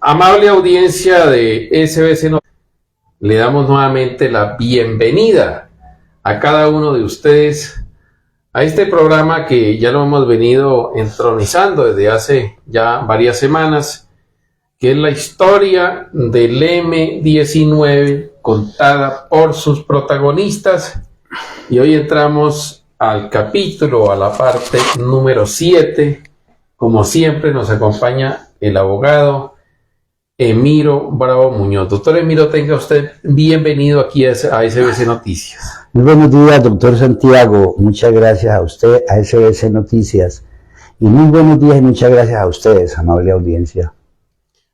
Amable audiencia de SBC Noticias, le damos nuevamente la bienvenida a cada uno de ustedes a este programa que ya lo hemos venido entronizando desde hace ya varias semanas, que es la historia del M-19 contada por sus protagonistas. Y hoy entramos al capítulo, a la parte número 7. Como siempre nos acompaña el abogado Emiro Bravo Muñoz. Doctor Emiro, tenga usted bienvenido aquí a SBC Noticias. Muy buenos días, doctor Santiago. Muchas gracias a usted, a SBC Noticias. Y muy buenos días y muchas gracias a ustedes, amable audiencia.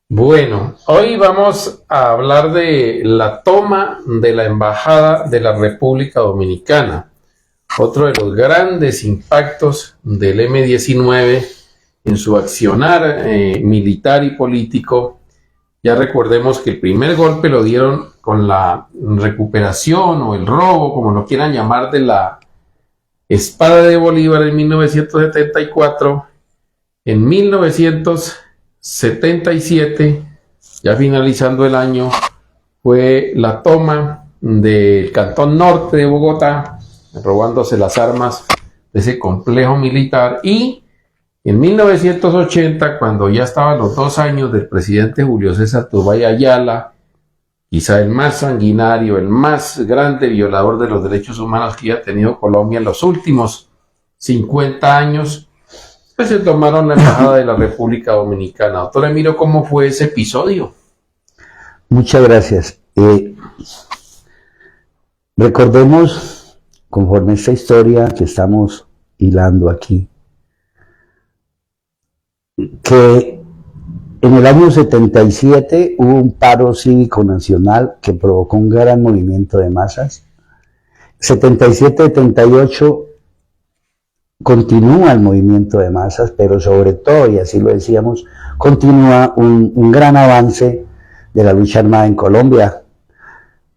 Bueno, hoy vamos a hablar de la toma de la Embajada de la República Dominicana. Otro de los grandes impactos del M-19 en su accionar militar y político. Ya recordemos que el primer golpe lo dieron con la recuperación o el robo, como lo quieran llamar, de la espada de Bolívar en 1974. En 1977, ya finalizando el año, fue la toma del Cantón Norte de Bogotá, robándose las armas de ese complejo militar. Y en 1980, cuando ya estaban los 2 años del presidente Julio César Turbay Ayala, quizá el más sanguinario, el más grande violador de los derechos humanos que ha tenido Colombia en los últimos 50 años, pues se tomaron la Embajada de la República Dominicana. Doctor Emiro, ¿cómo fue ese episodio? Muchas gracias. Recordemos, conforme esta historia que estamos hilando aquí, que en el año 77 hubo un paro cívico nacional que provocó un gran movimiento de masas. 77-78 continúa el movimiento de masas, pero sobre todo, y así lo decíamos, continúa un gran avance de la lucha armada en Colombia.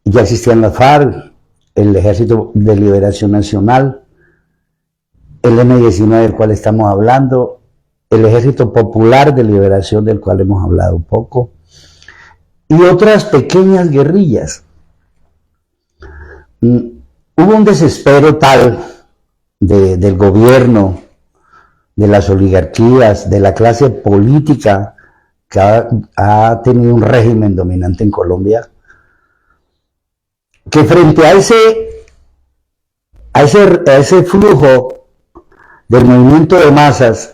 Ya existían las FARC, el Ejército de Liberación Nacional, el M-19 del cual estamos hablando, el Ejército Popular de Liberación del cual hemos hablado un poco, y otras pequeñas guerrillas. Hubo un desespero tal del gobierno, de las oligarquías, de la clase política que ha tenido un régimen dominante en Colombia, que frente a ese flujo del movimiento de masas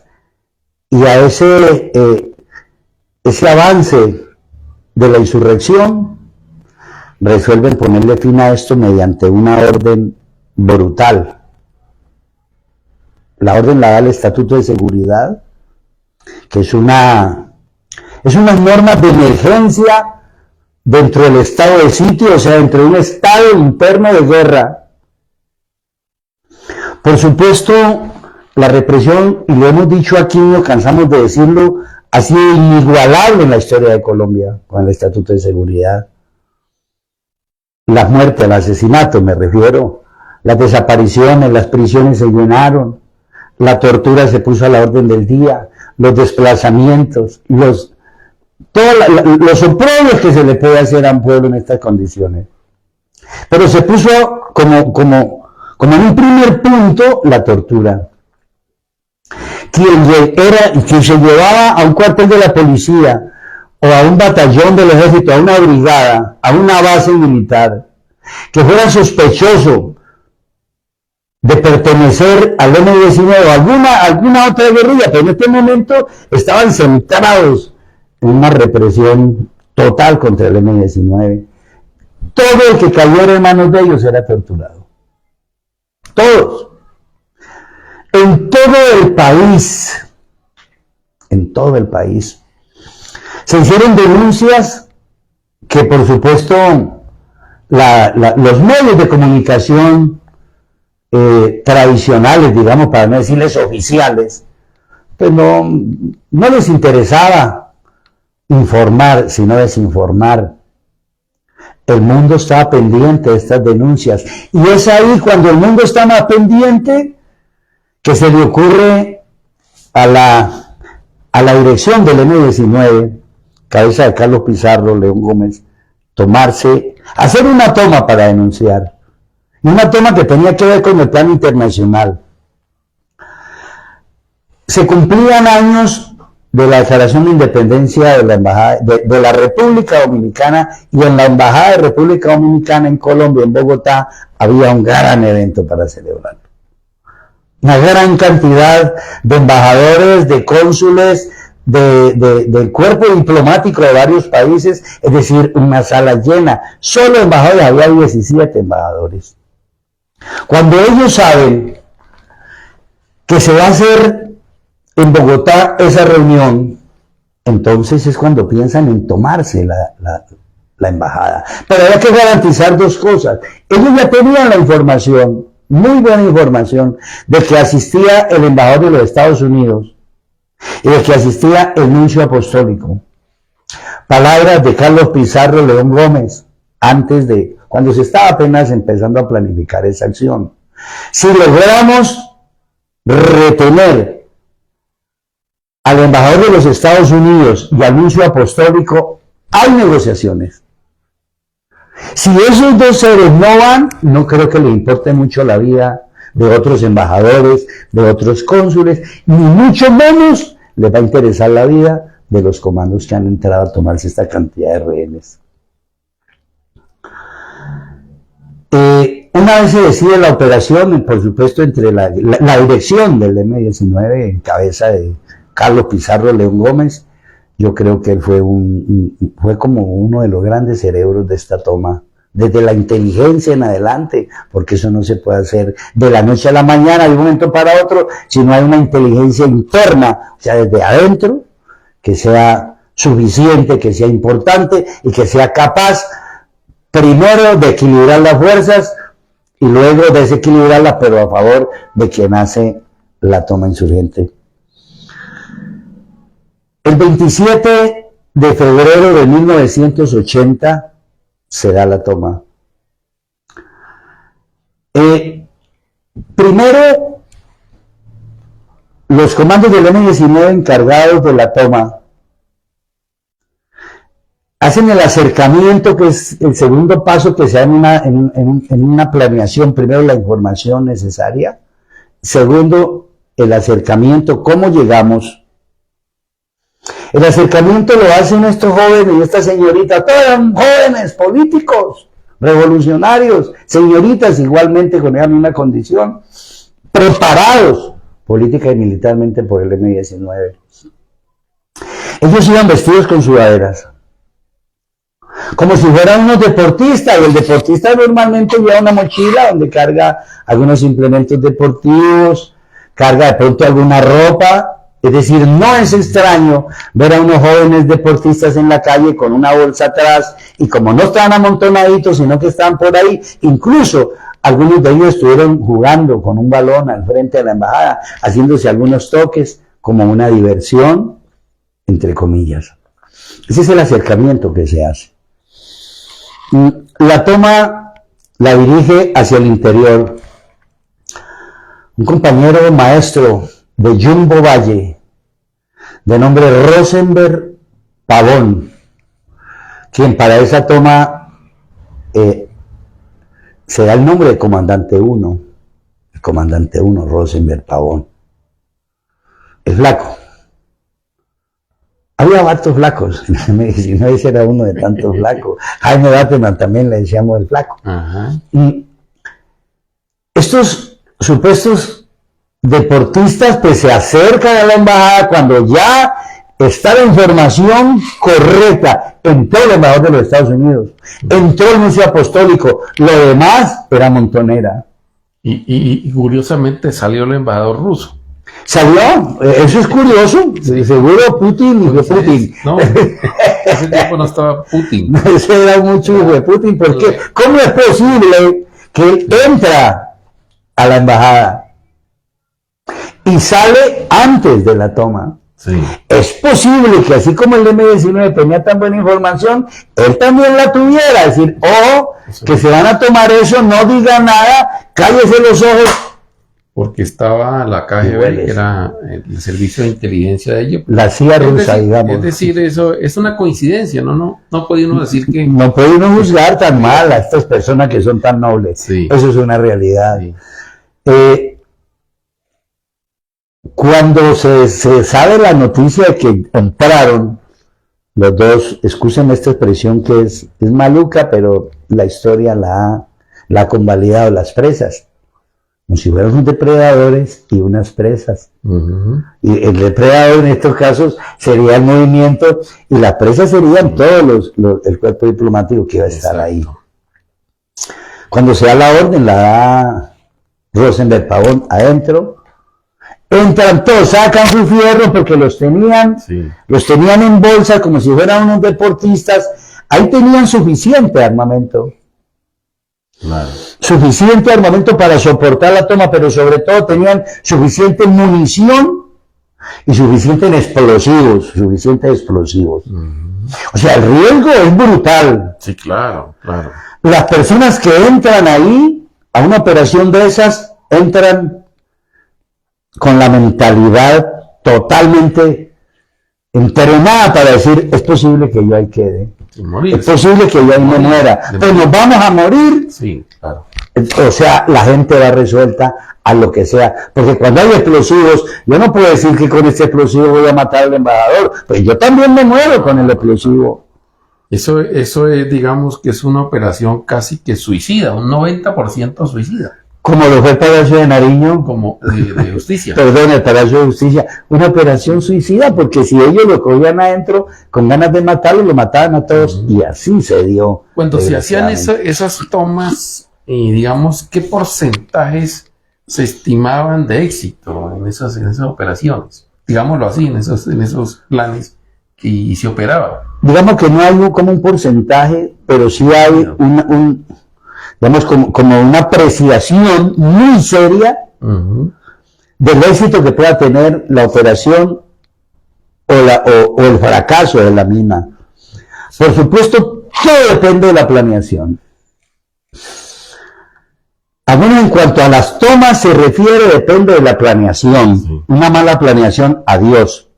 y a ese avance de la insurrección, resuelven ponerle fin a esto mediante una orden brutal. La orden la da el Estatuto de Seguridad, que es unas normas de emergencia dentro del estado de sitio, o sea, dentro de un estado interno de guerra. Por supuesto, la represión, y lo hemos dicho aquí, no cansamos de decirlo, ha sido inigualable en la historia de Colombia con el Estatuto de Seguridad. Las muertes, el asesinato me refiero, las desapariciones, las prisiones se llenaron, la tortura se puso a la orden del día, los desplazamientos, los oprobios que se le puede hacer a un pueblo en estas condiciones. Pero se puso como en un primer punto la tortura. Quien se llevaba a un cuartel de la policía o a un batallón del ejército, a una brigada, a una base militar, que fuera sospechoso de pertenecer al M-19 o alguna otra guerrilla, pero en este momento estaban centrados en una represión total contra el M-19. Todo el que cayera en manos de ellos era torturado. Todos. En todo el país, se hicieron denuncias que, por supuesto, los medios de comunicación tradicionales, digamos, para no decirles oficiales, pues no les interesaba informar, sino desinformar. El mundo estaba pendiente de estas denuncias, y es ahí cuando el mundo está más pendiente que se le ocurre a la dirección del M-19 cabeza de Carlos Pizarro, León Gómez, hacer una toma para denunciar. Y una toma que tenía que ver con el plano internacional. Se cumplían años de la declaración de independencia de la embajada de la República Dominicana, y en la embajada de República Dominicana en Colombia, en Bogotá, había un gran evento para celebrarlo. Una gran cantidad de embajadores, de cónsules, del cuerpo diplomático de varios países, es decir, una sala llena. Solo embajadores, había 17 embajadores. Cuando ellos saben que se va a hacer en Bogotá esa reunión, entonces es cuando piensan en tomarse la embajada. Pero hay que garantizar dos cosas. Ellos ya tenían la información, muy buena información, de que asistía el embajador de los Estados Unidos y de que asistía el nuncio apostólico. Palabras de Carlos Pizarro León Gómez, cuando se estaba apenas empezando a planificar esa acción. Si logramos retener al embajador de los Estados Unidos y al nuncio apostólico, hay negociaciones. Si esos dos seres no van, no creo que le importe mucho la vida de otros embajadores, de otros cónsules, ni mucho menos le va a interesar la vida de los comandos que han entrado a tomarse esta cantidad de rehenes. Una vez se decide la operación, por supuesto, entre la dirección del M-19 en cabeza de Carlos Pizarro León Gómez, yo creo que él fue como uno de los grandes cerebros de esta toma, desde la inteligencia en adelante, porque eso no se puede hacer de la noche a la mañana, de un momento para otro, si no hay una inteligencia interna, o sea, desde adentro, que sea suficiente, que sea importante y que sea capaz, primero, de equilibrar las fuerzas y luego desequilibrarlas, pero a favor de quien hace la toma insurgente. El 27 de febrero de 1980 se da la toma. Primero, los comandos del M-19 encargados de la toma hacen el acercamiento, que es el segundo paso que se da en una planeación. Primero, la información necesaria. Segundo, el acercamiento, cómo llegamos. El acercamiento lo hacen estos jóvenes y esta señorita, todos jóvenes, políticos, revolucionarios, señoritas igualmente con esa misma condición, preparados política y militarmente por el M-19. Ellos iban vestidos con sudaderas, como si fueran unos deportistas, y el deportista normalmente lleva una mochila donde carga algunos implementos deportivos, carga de pronto alguna ropa. Es decir, no es extraño ver a unos jóvenes deportistas en la calle con una bolsa atrás, y como no estaban amontonaditos, sino que estaban por ahí, incluso algunos de ellos estuvieron jugando con un balón al frente de la embajada, haciéndose algunos toques como una diversión, entre comillas. Ese es el acercamiento que se hace. La toma la dirige hacia el interior un compañero maestro de Jumbo Valle, de nombre Rosenberg Pavón, quien para esa toma se da el nombre de Comandante 1, el Comandante 1, Rosenberg Pavón. El flaco. Había hartos flacos, en el M-19 ese era uno de tantos flacos. Jaime Bateman también le decíamos el flaco. Ajá. Y estos supuestos deportistas pues se acercan a la embajada cuando ya está la información correcta. Entró el embajador de los Estados Unidos, entró el nuncio apostólico, lo demás era montonera. Y curiosamente salió el embajador ruso. ¿Salió? Eso es curioso. Sí. Seguro Putin, hijo de Putin. No, ese tiempo no estaba Putin. Ese era mucho hijo de Putin. ¿Por qué? ¿Cómo es posible que él entra a la embajada y sale antes de la toma? Sí. Es posible que así como el M-19 tenía tan buena información, él también la tuviera. Es decir, ojo, que se van a tomar eso, no diga nada, cállese los ojos porque estaba la KGB, que era el servicio de inteligencia de ellos. La CIA rusa, digamos. Es decir, eso es una coincidencia, no puede uno decir que... No puede uno juzgar tan mal a estas personas que son tan nobles. Sí. Eso es una realidad. Sí. Cuando se sabe la noticia de que entraron los dos, escúchenme esta expresión que es maluca, pero la historia la ha convalidado, las presas. Como si fueran unos depredadores y unas presas. Y el depredador en estos casos sería el movimiento y las presas serían todos el cuerpo diplomático que iba a estar ahí. Cuando se da la orden, la da Rosenberg Pavón adentro, entran todos, sacan sus fierros porque los tenían en bolsa como si fueran unos deportistas, ahí tenían suficiente armamento. Claro. Suficiente armamento para soportar la toma, pero sobre todo tenían suficiente munición y suficientes explosivos. O sea, el riesgo es brutal. Sí, claro. Las personas que entran ahí a una operación de esas entran con la mentalidad totalmente entrenada para decir, es posible que yo ahí quede. Es posible que yo ahí me muera. Pues nos vamos a morir. Sí, claro. O sea, la gente va resuelta a lo que sea. Porque cuando hay explosivos, yo no puedo decir que con este explosivo voy a matar al embajador. Pues yo también me muero con el explosivo. Eso es, digamos, que es una operación casi que suicida, un 90% suicida. Como lo fue el Palacio de Nariño. Como de justicia. Perdón, el Palacio de Justicia. Una operación suicida, porque si ellos lo cogían adentro con ganas de matarlo, lo mataban a todos. Y así se dio. Cuando se hacían esas tomas, digamos, ¿qué porcentajes se estimaban de éxito en esas operaciones? Digámoslo así, en esos planes y se operaba. Digamos que no hay como un porcentaje, pero sí hay digamos, como una apreciación muy seria del éxito que pueda tener la operación o el fracaso de la misma. Por supuesto, todo depende de la planeación. En cuanto a las tomas se refiere, depende de la planeación. Sí. Una mala planeación, adiós.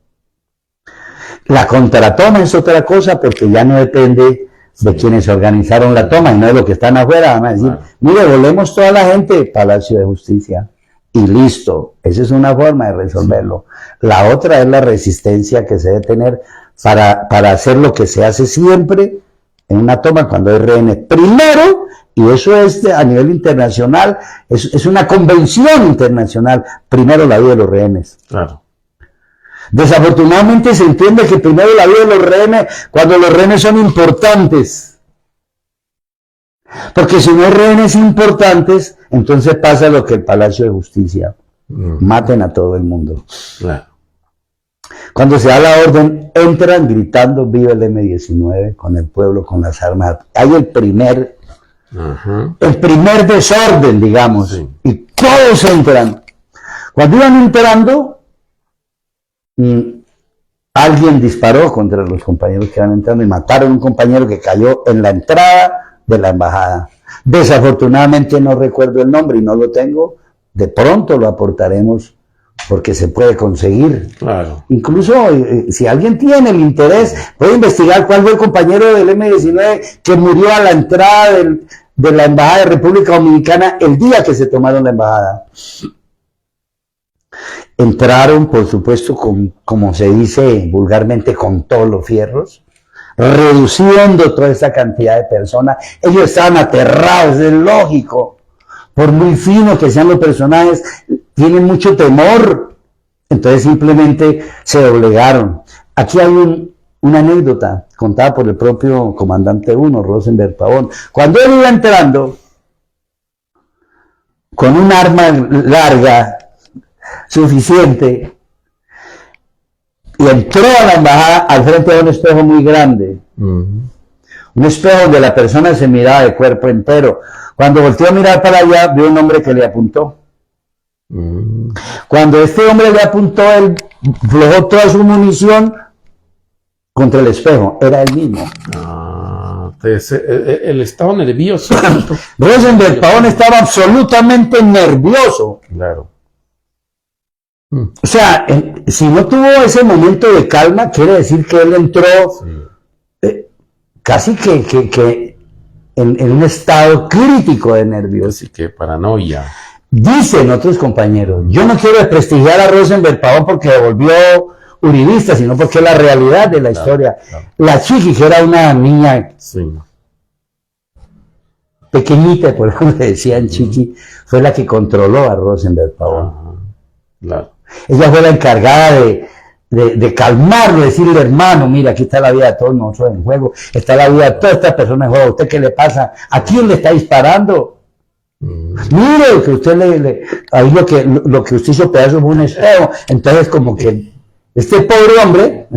La contratoma es otra cosa porque ya no depende de quienes organizaron la toma y no de los que están afuera. Van a decir, mire, volvemos toda la gente, Palacio de Justicia. Y listo. Esa es una forma de resolverlo. La otra es la resistencia que se debe tener para hacer lo que se hace siempre en una toma cuando hay rehenes. Primero, y eso es a nivel internacional, es una convención internacional, primero la vida de los rehenes. Claro. Desafortunadamente se entiende que primero la vida de los rehenes, cuando los rehenes son importantes. Porque si no hay rehenes importantes, entonces pasa lo que el Palacio de Justicia. Maten a todo el mundo. Claro. Cuando se da la orden, entran gritando viva el M-19 con el pueblo, con las armas. Hay el primer desorden, digamos. Sí. Y todos entran. Cuando iban entrando, alguien disparó contra los compañeros que iban entrando y mataron a un compañero que cayó en la entrada de la embajada. Desafortunadamente no recuerdo el nombre y no lo tengo. De pronto lo aportaremos porque se puede conseguir. Claro. Incluso si alguien tiene el interés, puede investigar cuál fue el compañero del M-19 que murió a la entrada de la embajada de República Dominicana el día que se tomaron la embajada. Entraron, por supuesto, como se dice vulgarmente, con todos los fierros, reduciendo toda esa cantidad de personas. Ellos estaban aterrados, es lógico. Por muy fino que sean los personajes, tienen mucho temor. Entonces simplemente se doblegaron. Aquí hay una anécdota contada por el propio comandante 1, Rosenberg Pavón. Cuando él iba entrando con un arma larga, suficiente, y entró a la embajada al frente de un espejo muy grande, un espejo donde la persona se miraba de cuerpo entero. Cuando volteó a mirar para allá, vio un hombre que le apuntó. Cuando este hombre le apuntó, él aflojó toda su munición contra el espejo, era él mismo. Él estaba nervioso. Rosenberg Pavón estaba absolutamente nervioso. Claro. O sea, si no tuvo ese momento de calma, quiere decir que él entró casi que en un estado crítico de nervios. Así que paranoia. Dicen otros compañeros, yo no quiero desprestigiar a Rosenberg Pavón porque se volvió uribista, sino porque es la realidad de la historia. Claro. La Chiqui, que era una niña pequeñita, por ejemplo, le decían Chiqui, fue la que controló a Rosenberg Pavón. Claro. Ella fue la encargada de calmarlo, decirle, hermano, mira, aquí está la vida de todos nosotros en juego, está la vida de todas estas personas en juego, ¿a usted qué le pasa? ¿A quién le está disparando? Mire, que usted ahí lo que usted hizo pedazo fue un espejo. Entonces, como que este pobre hombre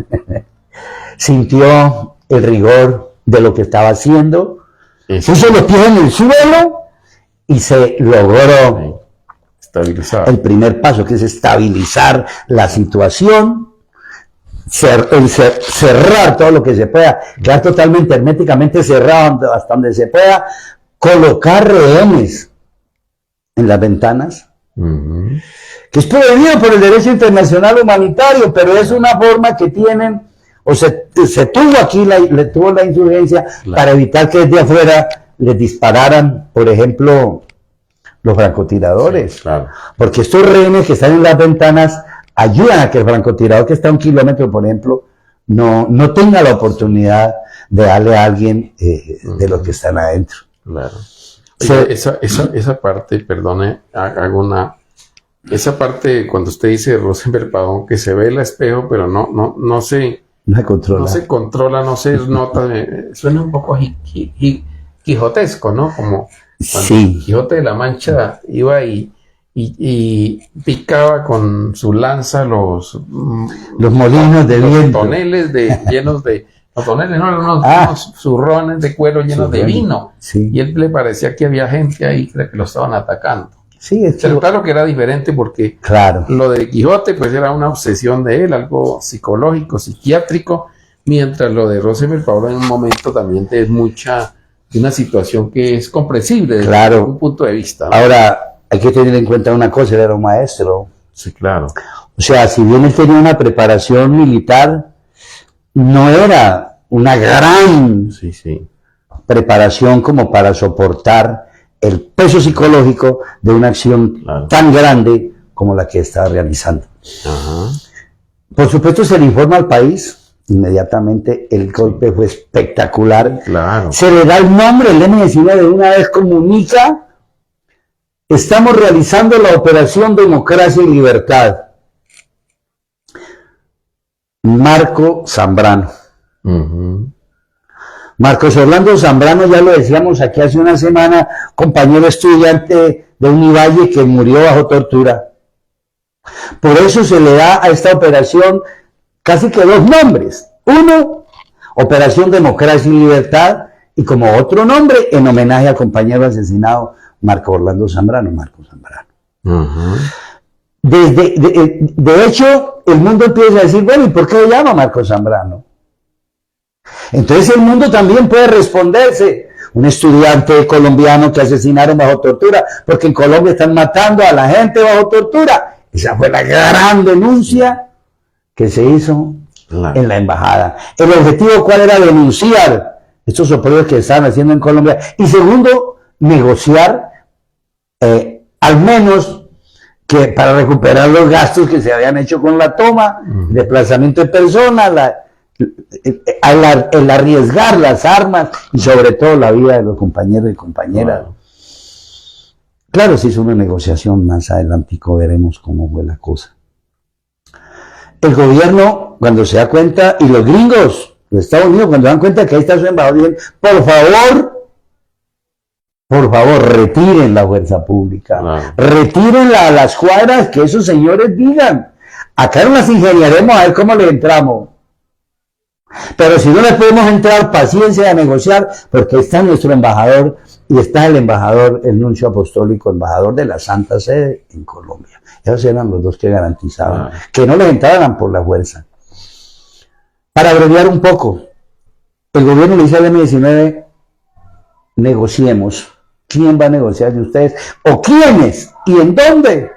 sintió el rigor de lo que estaba haciendo, puso los pies en el suelo y se logró estabilizar. El primer paso, que es estabilizar la situación, cerrar todo lo que se pueda, quedar totalmente herméticamente cerrado hasta donde se pueda, colocar rehenes en las ventanas, que es prohibido por el derecho internacional humanitario, pero es una forma que tienen, o se tuvo aquí, le tuvo la insurgencia para evitar que desde afuera les dispararan, por ejemplo, los francotiradores, porque estos rehenes que están en las ventanas ayudan a que el francotirador que está a 1 kilómetro, por ejemplo, no tenga la oportunidad de darle a alguien de los que están adentro. Claro. Esa parte, perdone, esa parte cuando usted dice Rosenberg Pavón, que se ve el espejo, pero no se controla, no se nota, suena un poco quijotesco, ¿no? Como cuando Quijote de la Mancha iba y picaba con su lanza los molinos de viento, toneles llenos de unos zurrones de cuero llenos de vino. Y él le parecía que había gente ahí que lo estaban atacando. Pero claro que era diferente porque lo de Quijote pues era una obsesión de él, algo psicológico, psiquiátrico, mientras lo de Rosenberg Pavón en un momento también es una situación que es comprensible desde un punto de vista, ¿no? Ahora, hay que tener en cuenta una cosa, él era un maestro. Sí, claro. O sea, si bien él tenía una preparación militar, no era una gran preparación como para soportar el peso psicológico de una acción tan grande como la que estaba realizando. Por supuesto, se le informa al país. Inmediatamente el golpe fue espectacular. Se le da el nombre, el M19 de una vez comunica: estamos realizando la operación Democracia y Libertad. Marco Zambrano. Marcos Orlando Zambrano, ya lo decíamos aquí hace una semana, compañero estudiante de Univalle que murió bajo tortura. Por eso se le da a esta operación casi que 2 nombres. Uno, Operación Democracia y Libertad, y como otro nombre, en homenaje al compañero asesinado Marco Orlando Zambrano, Marco Zambrano. De hecho, el mundo empieza a decir, bueno, ¿y por qué le llama Marco Zambrano? Entonces el mundo también puede responderse. Un estudiante colombiano que asesinaron bajo tortura, porque en Colombia están matando a la gente bajo tortura. Esa fue la gran denuncia que se hizo en la embajada. ¿El objetivo cuál era? Denunciar estos operativos que estaban haciendo en Colombia. Y segundo, negociar al menos que para recuperar los gastos que se habían hecho con la toma, desplazamiento de personas, el arriesgar las armas y sobre todo la vida de los compañeros y compañeras. Claro, se hizo una negociación más adelante, veremos cómo fue la cosa. El gobierno, cuando se da cuenta, y los gringos, los Estados Unidos, cuando dan cuenta que ahí está su embajador, dicen, por favor, retiren la fuerza pública, retírenla a las cuadras, que esos señores digan. Acá no las ingeniaremos a ver cómo le entramos. Pero si no le podemos entrar, paciencia a negociar, porque está nuestro embajador y está el embajador, el nuncio apostólico, embajador de la Santa Sede en Colombia. Esos eran los dos que garantizaban que no les entraran por la fuerza. Para abreviar un poco, el gobierno le dice al M19, negociemos. ¿Quién va a negociar de ustedes? ¿O quiénes? ¿Y en dónde?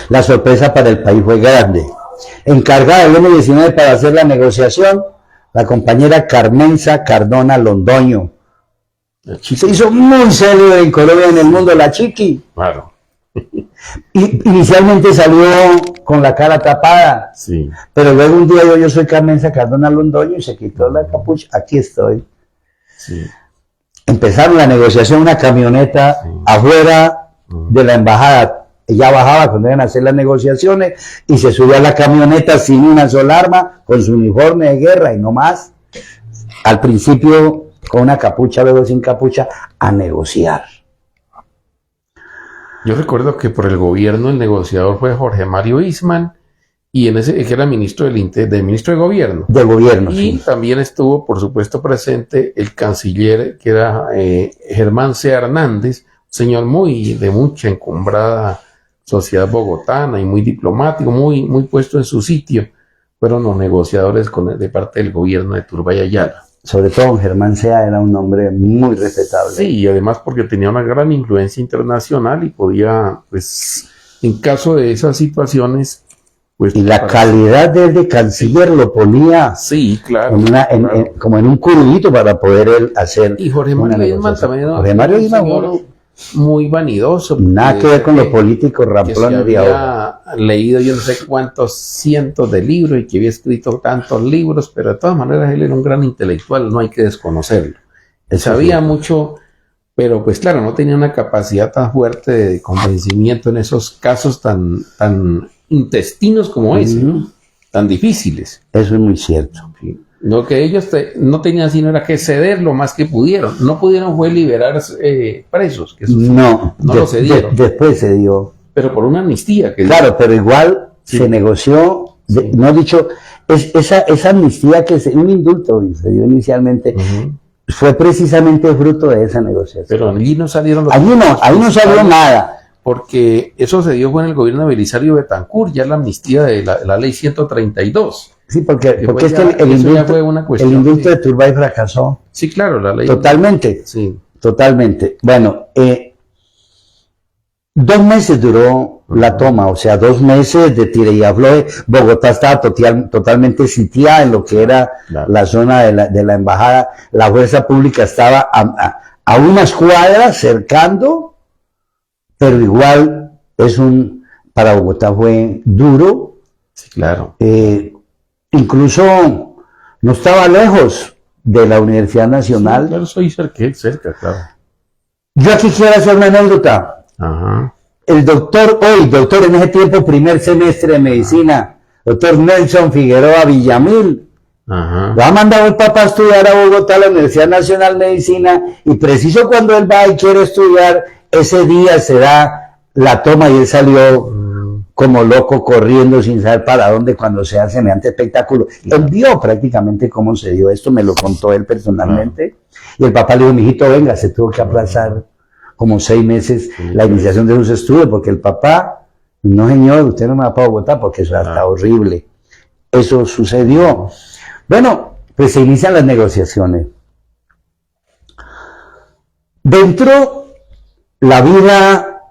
La sorpresa para el país fue grande. Encargada del M-19 para hacer la negociación, la compañera Carmenza Cardona Londoño. Se hizo muy célebre en Colombia y en el mundo, la Chiqui. Claro. Inicialmente salió con la cara tapada, Sí. pero luego un día yo soy Carmenza Cardona Londoño y se quitó la capucha. Aquí estoy. Sí. Empezaron la negociación, una camioneta afuera de la embajada. Ella bajaba cuando iban a hacer las negociaciones y se subió a la camioneta sin una sola arma, con su uniforme de guerra y no más. Al principio con una capucha, luego sin capucha, a negociar. Yo recuerdo que por el gobierno el negociador fue Jorge Mario Isman, y en ese que era ministro del ministro de gobierno. De gobierno, Y sí. también estuvo, por supuesto, presente el canciller, que era Germán C. Hernández, un señor de mucha encumbrada sociedad bogotana y muy diplomático, muy puesto en su sitio. Fueron los negociadores de parte del gobierno de Turbay Ayala. Sobre todo Germán Sea era un hombre muy respetable. Sí, y además porque tenía una gran influencia internacional y podía, pues, en caso de esas situaciones, pues... Y la calidad de canciller lo ponía Sí, claro. como en un curudito para poder él hacer. Y Jorge una Mario Isman negociación. también era Jorge Mario un Isman, señor muy vanidoso. nada que ver con los políticos que se ramplones de ahora. había leído yo no sé cuántos cientos de libros y que había escrito tantos libros, pero de todas maneras él era un gran intelectual, no hay que desconocerlo. Él sabía mucho, pero pues claro, no tenía una capacidad tan fuerte de convencimiento en esos casos tan intestinos como ese, ¿no? Tan difíciles. Eso es muy cierto. Sí. Lo que ellos no tenían sino era que ceder lo más que pudieron. No pudieron fue liberar presos, que eso No lo cedieron. Después se dio. Pero por una amnistía. Claro, pero igual Sí. se negoció, Sí. no dicho, esa amnistía un indulto se dio inicialmente, fue precisamente fruto de esa negociación. Pero allí no salieron los... ahí no salió nada. Porque eso se dio fue en el gobierno de Belisario Betancur, ya la amnistía de la ley 132. Sí, porque fue es que ya- el eso ya indulto, fue una cuestión el indulto de- de Turbay fracasó. Sí, claro, la ley... Totalmente. Sí. Totalmente. Bueno, 2 meses duró la toma, o sea, 2 meses de tira y afloje. Bogotá estaba totalmente sitiada en lo que era Claro. la zona de la embajada. La fuerza pública estaba a unas cuadras cercando, pero igual para Bogotá fue duro. Sí, claro. Incluso no estaba lejos de la Universidad Nacional. Sí, claro, soy cerca, claro. Yo aquí quiero hacer una anécdota. Ajá. El doctor en ese tiempo, primer semestre de medicina, doctor Nelson Figueroa Villamil, Ajá. lo ha mandado el papá a estudiar a Bogotá, a la Universidad Nacional de Medicina, y preciso cuando él va y quiere estudiar, ese día se da la toma y él salió como loco corriendo sin saber para dónde cuando se hace semejante espectáculo. Él vio prácticamente cómo se dio esto, me lo contó él personalmente, y el papá le dijo, mijito, venga, se tuvo que aplazar como 6 meses la iniciación de sus estudios, porque el papá, no señor, usted no me va para Bogotá, porque eso está horrible. Eso sucedió. Bueno, pues se inician las negociaciones. Dentro, la vida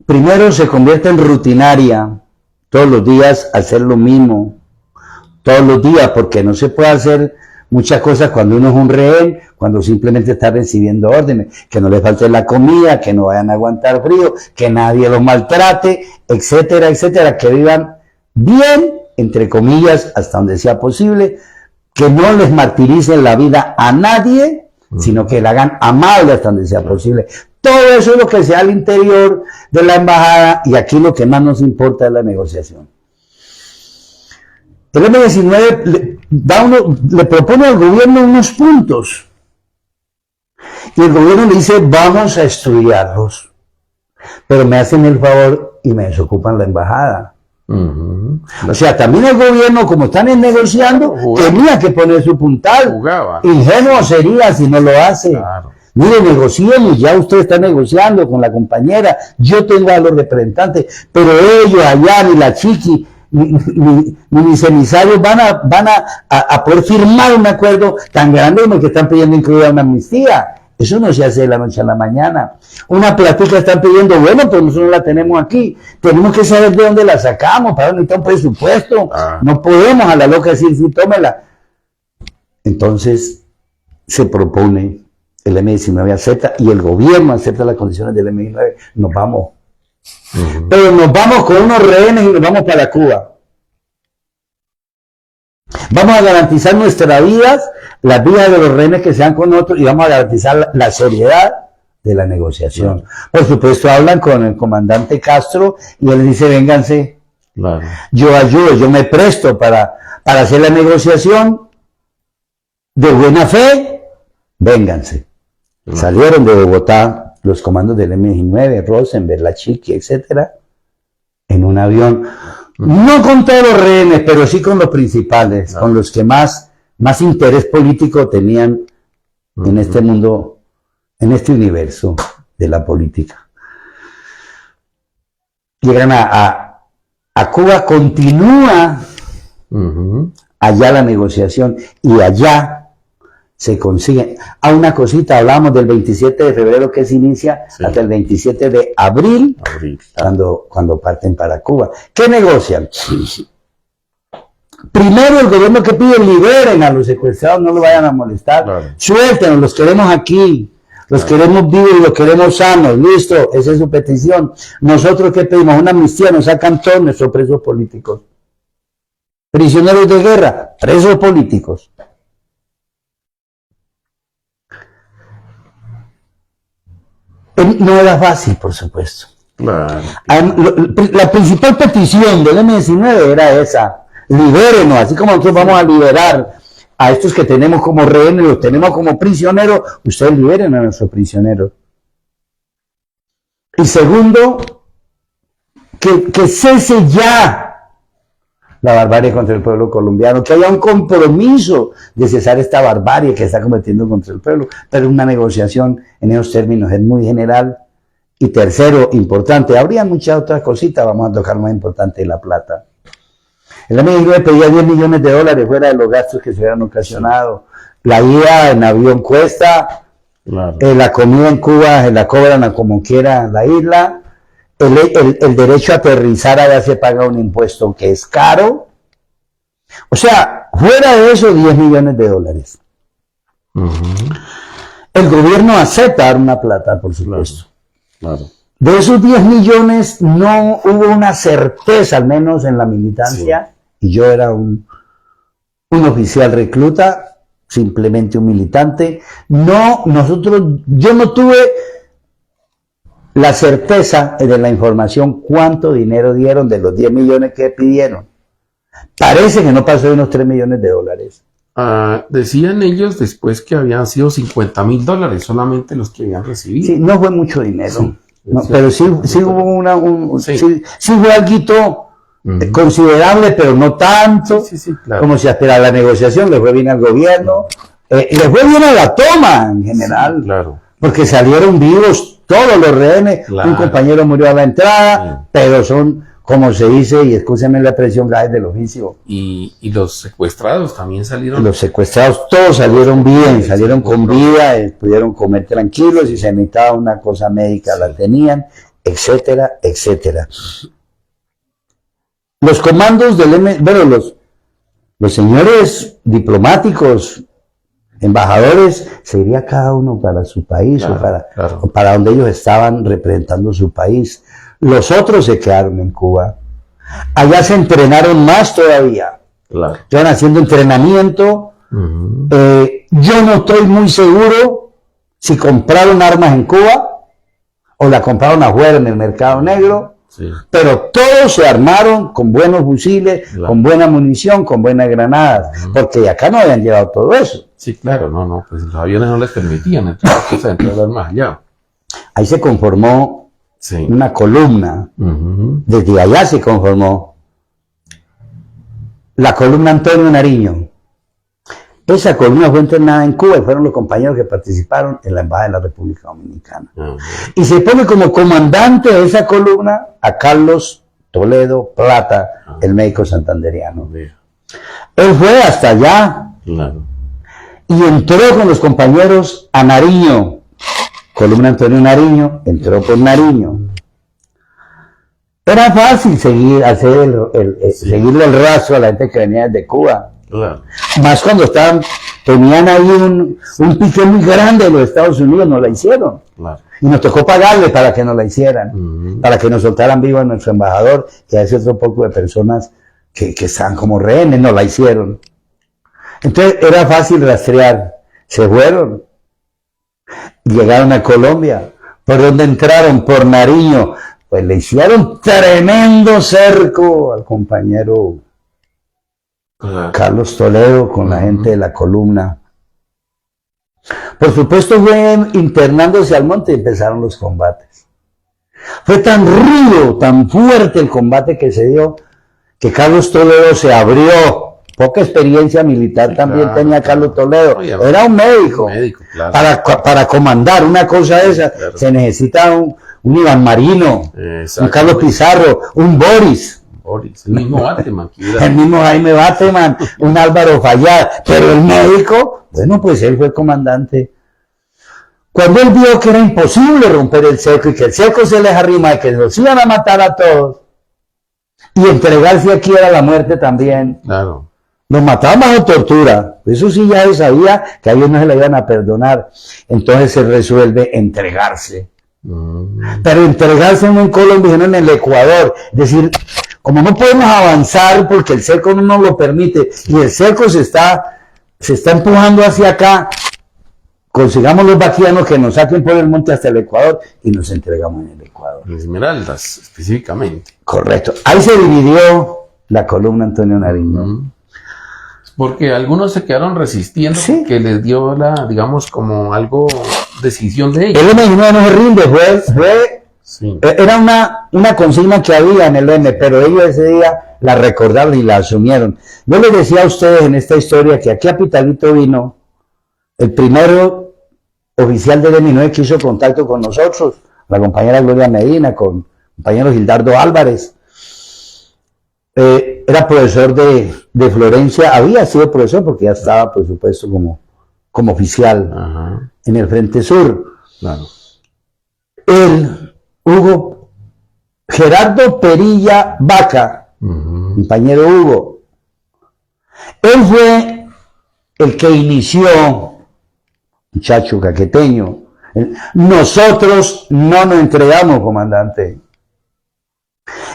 primero se convierte en rutinaria, todos los días hacer lo mismo, todos los días, porque no se puede hacer muchas cosas cuando uno es un rehén, cuando simplemente está recibiendo órdenes, que no le falte la comida, que no vayan a aguantar frío, que nadie los maltrate, etcétera, etcétera, que vivan bien, entre comillas, hasta donde sea posible, que no les martiricen la vida a nadie, sino que la hagan amable hasta donde sea posible. Todo eso es lo que sea al interior de la embajada, y aquí lo que más nos importa es la negociación. El M-19 le propone al gobierno unos puntos, y el gobierno le dice, vamos a estudiarlos, pero me hacen el favor y me desocupan la embajada. O sea, también el gobierno, como están negociando, tenía que poner su puntal. Jugaba. Ingenuo sería si no lo hace. Claro. Mire, negociemos, ya usted está negociando con la compañera, yo tengo a los representantes, pero ellos allá, ni la Chiqui, ni mis emisarios van a poder firmar un acuerdo tan grande como el que están pidiendo incluida una amnistía. Eso no se hace de la noche a la mañana. Una plática están pidiendo, bueno, pues nosotros la tenemos aquí. Tenemos que saber de dónde la sacamos, para dónde está un presupuesto. No podemos a la loca decir, sí, tómela. Entonces se propone el M-19 acepta y el gobierno acepta las condiciones del M-19. Nos vamos. Pero nos vamos con unos rehenes y nos vamos para Cuba. Vamos a garantizar nuestras vidas, las vidas de los rehenes que sean con nosotros, y vamos a garantizar la seriedad de la negociación. Por supuesto, hablan con el comandante Castro y él dice, vénganse, yo ayudo, yo me presto para hacer la negociación de buena fe, vénganse. Salieron de Bogotá los comandos del M-19, Rosenberg, La Chiqui, etcétera, en un avión. No con todos los rehenes, pero sí con los principales, con los que más interés político tenían en este mundo, en este universo de la política. Llegan a Cuba, continúa allá la negociación y allá se consigue. A una cosita, hablamos del 27 de febrero que se inicia hasta el 27 de abril, cuando parten para Cuba. ¿Qué negocian? Primero el gobierno que pide, liberen a los secuestrados, no lo vayan a molestar, suéltenos, los queremos aquí, los queremos vivos y los queremos sanos, listo, esa es su petición. Nosotros ¿qué pedimos? Una amnistía, nos sacan todos nuestros presos políticos. Prisioneros de guerra, presos políticos. No era fácil, por supuesto. La principal petición del M-19 era esa: libérenos, así como nosotros vamos a liberar a estos que tenemos como rehenes, los tenemos como prisioneros, ustedes liberen a nuestros prisioneros. Y segundo, que cese ya la barbarie contra el pueblo colombiano, que haya un compromiso de cesar esta barbarie que está cometiendo contra el pueblo, pero una negociación en esos términos es muy general. Y tercero, importante, habría muchas otras cositas, vamos a tocar más importante, la plata. El M-19 pedía $10 millones fuera de los gastos que se hubieran ocasionado. La ida en avión cuesta, la comida en Cuba se la cobran a como quiera la isla. El derecho a aterrizar allá se paga un impuesto que es caro. O sea, fuera de eso, $10 millones. El gobierno acepta dar una plata, por supuesto. De esos 10 millones no hubo una certeza, al menos en la militancia, y yo era un oficial recluta, simplemente un militante. Yo no tuve la certeza de la información cuánto dinero dieron de los 10 millones que pidieron. Parece que no pasó de unos $3 millones. Decían ellos después que habían sido $50,000 solamente los que habían recibido. Sí, no fue mucho dinero, pero sí hubo sí fue algo considerable, pero no tanto como se esperaba. La negociación le fue bien al gobierno, le fue bien a la toma en general, porque salieron vivos todos los rehenes. Un compañero murió a la entrada, pero son, como se dice, y escúcheme la expresión, gajes del oficio. Y los secuestrados también salieron. Los secuestrados todos salieron bien, salieron con vida, pudieron comer tranquilos, y se necesitaba una cosa médica, la tenían, etcétera, etcétera. Los comandos del los señores diplomáticos, embajadores, se iría cada uno para su país, o para donde ellos estaban representando su país. Los otros se quedaron en Cuba. Allá se entrenaron más todavía. Estaban haciendo entrenamiento. Yo no estoy muy seguro si compraron armas en Cuba o la compraron afuera en el mercado negro. Pero todos se armaron con buenos fusiles, con buena munición, con buenas granadas, porque de acá no habían llevado todo eso. Sí, claro, pues los aviones no les permitían entrar más allá. Ahí se conformó una columna, desde allá se conformó la columna Antonio Nariño. Esa columna fue entrenada en Cuba y fueron los compañeros que participaron en la Embajada de la República Dominicana. Y se pone como comandante de esa columna a Carlos Toledo Plata, el médico santanderiano. Él fue hasta allá y entró con los compañeros a Nariño, Columna Antonio Nariño, entró por Nariño. Era fácil seguirle el rastro a la gente que venía desde Cuba. Claro. Más cuando tenían ahí un pique muy grande de los Estados Unidos, nos la hicieron. Claro. Y nos tocó pagarle para que nos la hicieran, para que nos soltaran vivo a nuestro embajador y a ese otro poco de personas que estaban como rehenes, nos la hicieron. Entonces era fácil rastrear. Se fueron. Llegaron a Colombia. ¿Por dónde entraron? Por Nariño. Pues le hicieron tremendo cerco al compañero Carlos Toledo con la gente de la Columna. Por supuesto fue internándose al monte y empezaron los combates. Fue tan rudo, tan fuerte el combate que se dio, que Carlos Toledo se abrió. Poca experiencia militar también tenía Carlos Toledo. Era un médico. Claro. Para comandar una cosa de esa, se necesita un Iván Marino, un Carlos Pizarro, un Boris. El mismo Bateman. El mismo Jaime Bateman, un Álvaro Fayad. Pero el médico, bueno, pues él fue el comandante. Cuando él vio que era imposible romper el cerco y que el cerco se les arrima y que los iban a matar a todos y entregarse aquí era la muerte también. Claro. Los mataban bajo tortura. Eso sí ya se sabía que a ellos no se le iban a perdonar. Entonces se resuelve entregarse. Pero entregarse no en Colombia, sino en el Ecuador. Es decir, como no podemos avanzar porque el cerco no nos lo permite y el cerco se está empujando hacia acá, consigamos los vaquianos que nos saquen por el monte hasta el Ecuador y nos entregamos en el Ecuador. Esmeraldas, específicamente. Correcto. Ahí se dividió la Columna Antonio Nariño. Porque algunos se quedaron resistiendo, sí, que les dio digamos, como algo, decisión de ellos. El M19 no se rinde, sí. Era una consigna que había en el M, pero ellos ese día la recordaron y la asumieron. Yo les decía a ustedes en esta historia que aquí a Pitalito vino el primero oficial del M19 que hizo contacto con nosotros, la compañera Gloria Medina, con el compañero Gildardo Álvarez. Era profesor de Florencia, había sido profesor porque ya estaba, por supuesto, como oficial en el Frente Sur. Claro. Gerardo Perilla Vaca, compañero Hugo, él fue el que inició, muchacho caqueteño, nosotros no nos entregamos, comandante.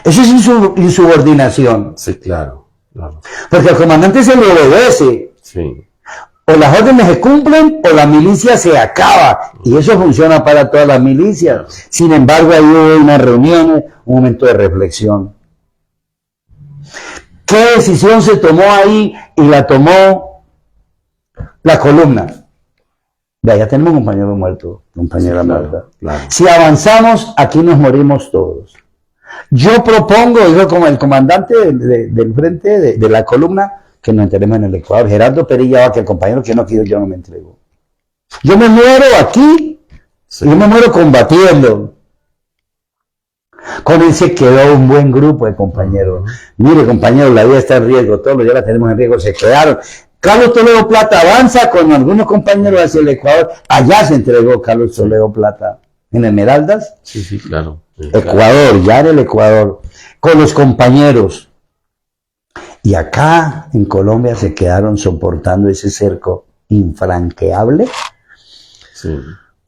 Eso es insubordinación. Sí, claro. Porque al comandante se le obedece. Sí. O las órdenes se cumplen o la milicia se acaba. Y eso funciona para todas las milicias. Sin embargo, ahí hubo unas reuniones, un momento de reflexión. ¿Qué decisión se tomó ahí? Y la tomó la Columna. Ya tenemos un compañero muerto, compañera muerta. Claro. Si avanzamos, aquí nos morimos todos. Yo propongo, digo como el comandante del frente de la Columna, que nos enteremos en el Ecuador. Gerardo Perilla, que el compañero que no quiero, yo no me entrego. Yo me muero aquí, sí. Yo me muero combatiendo. Con él se quedó un buen grupo de compañeros. Mire, compañeros, la vida está en riesgo, todos los días la tenemos en riesgo, se quedaron. Carlos Toledo Plata avanza con algunos compañeros hacia el Ecuador. Allá se entregó Carlos Toledo Plata. ¿En Esmeraldas? Sí, claro. Ecuador, ya en el Ecuador, con los compañeros. Y acá en Colombia se quedaron soportando ese cerco infranqueable. Sí.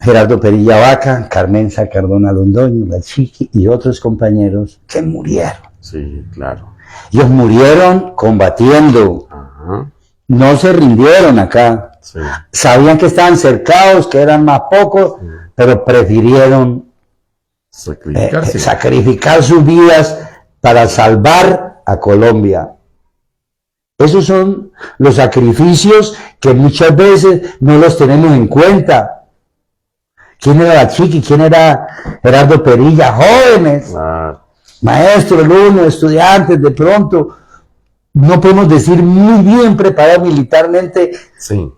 Gerardo Perilla Vaca, Carmenza Cardona Londoño, la Chiqui y otros compañeros que murieron. Sí, claro. Ellos murieron combatiendo. No se rindieron acá. Sí. Sabían que estaban cercados, que eran más pocos, pero prefirieron sacrificar sus vidas para salvar a Colombia. Esos son los sacrificios que muchas veces no los tenemos en cuenta. ¿Quién era la Chiqui? ¿Quién era Gerardo Perilla? Jóvenes, maestros, alumnos, estudiantes, de pronto, no podemos decir muy bien preparados militarmente, sí.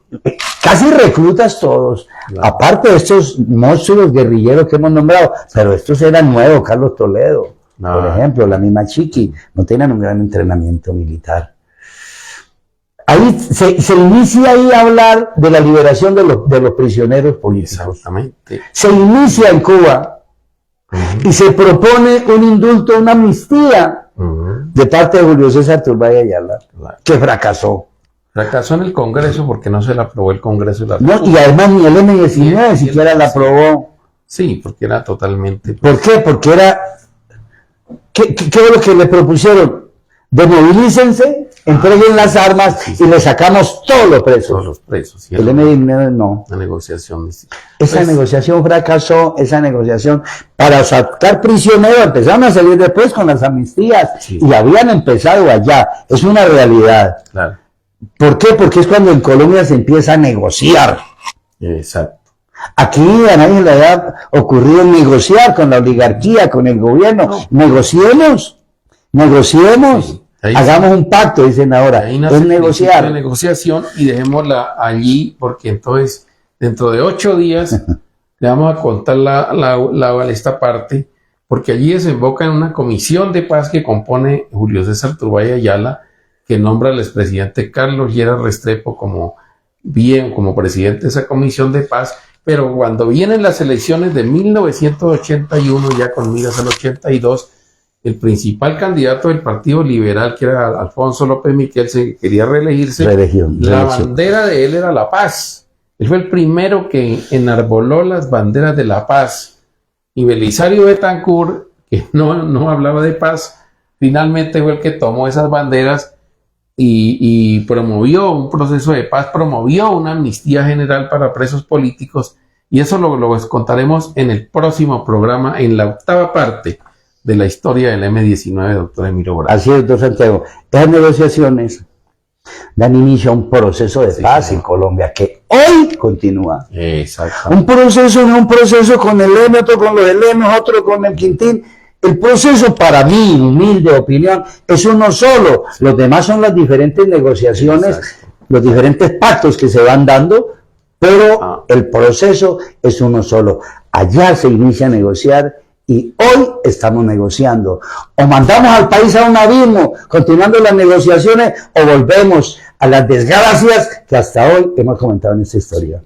Casi reclutas todos, aparte de estos monstruos guerrilleros que hemos nombrado, pero estos eran nuevos, Carlos Toledo, por ejemplo, la misma Chiqui, no tenían un gran entrenamiento militar. ahí se inicia ahí a hablar de la liberación de los prisioneros políticos. Exactamente. Se inicia en Cuba y se propone un indulto, una amnistía de parte de Julio César Turbay Ayala, que fracasó. Fracasó en el Congreso porque no se la aprobó el Congreso de la No, y además ni el M-19 siquiera la aprobó. Sí, porque era totalmente... ¿Por qué? Porque era... ¿Qué es lo que le propusieron? Desmovilícense, entreguen las armas y le sacamos todos los presos. Todos los presos. ¿Sí? El M-19 no. Una negociación. Esa negociación fracasó, esa negociación para sacar prisioneros, empezaron a salir después con las amnistías y habían empezado allá. Es una realidad. Claro. ¿Por qué? Porque es cuando en Colombia se empieza a negociar. Exacto. Aquí a nadie le ha ocurrido negociar con la oligarquía, con el gobierno. No. Negociemos. Sí, hagamos un pacto, dicen ahora. Ahí nace es negociar. De negociación y dejémosla allí, porque entonces, dentro de 8 días, le vamos a contar esta parte, porque allí desemboca en una comisión de paz que compone Julio César Turbay Ayala, que nombra al expresidente Carlos Lleras Restrepo como presidente de esa comisión de paz. Pero cuando vienen las elecciones de 1981, ya con miras al 82, el principal candidato del Partido Liberal, que era Alfonso López Miquel, se quería reelegirse. La bandera de él era la paz. Él fue el primero que enarboló las banderas de la paz. Y Belisario Betancourt, que no hablaba de paz, finalmente fue el que tomó esas banderas y promovió un proceso de paz, promovió una amnistía general para presos políticos, y eso lo contaremos en el próximo programa, en la 8ª parte de la historia del M-19, doctor Emilio Bravo. Así es, doctor Santiago. Esas negociaciones dan inicio a un proceso de paz en Colombia que hoy continúa. Exacto. Un proceso, no un proceso con el M, otro con los del M, otro con el Quintín. El proceso, para mí, humilde opinión, es uno solo. Los demás son las diferentes negociaciones, los diferentes pactos que se van dando, pero el proceso es uno solo. Allá se inicia a negociar y hoy estamos negociando. O mandamos al país a un abismo, continuando las negociaciones, o volvemos a las desgracias que hasta hoy hemos comentado en esta historia.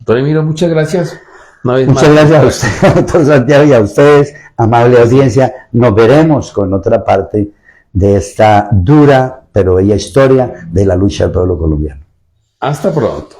Doctor Emilio, muchas gracias. Muchas gracias a usted, doctor Santiago, y a ustedes, amable audiencia. Nos veremos con otra parte de esta dura pero bella historia de la lucha del pueblo colombiano. Hasta pronto.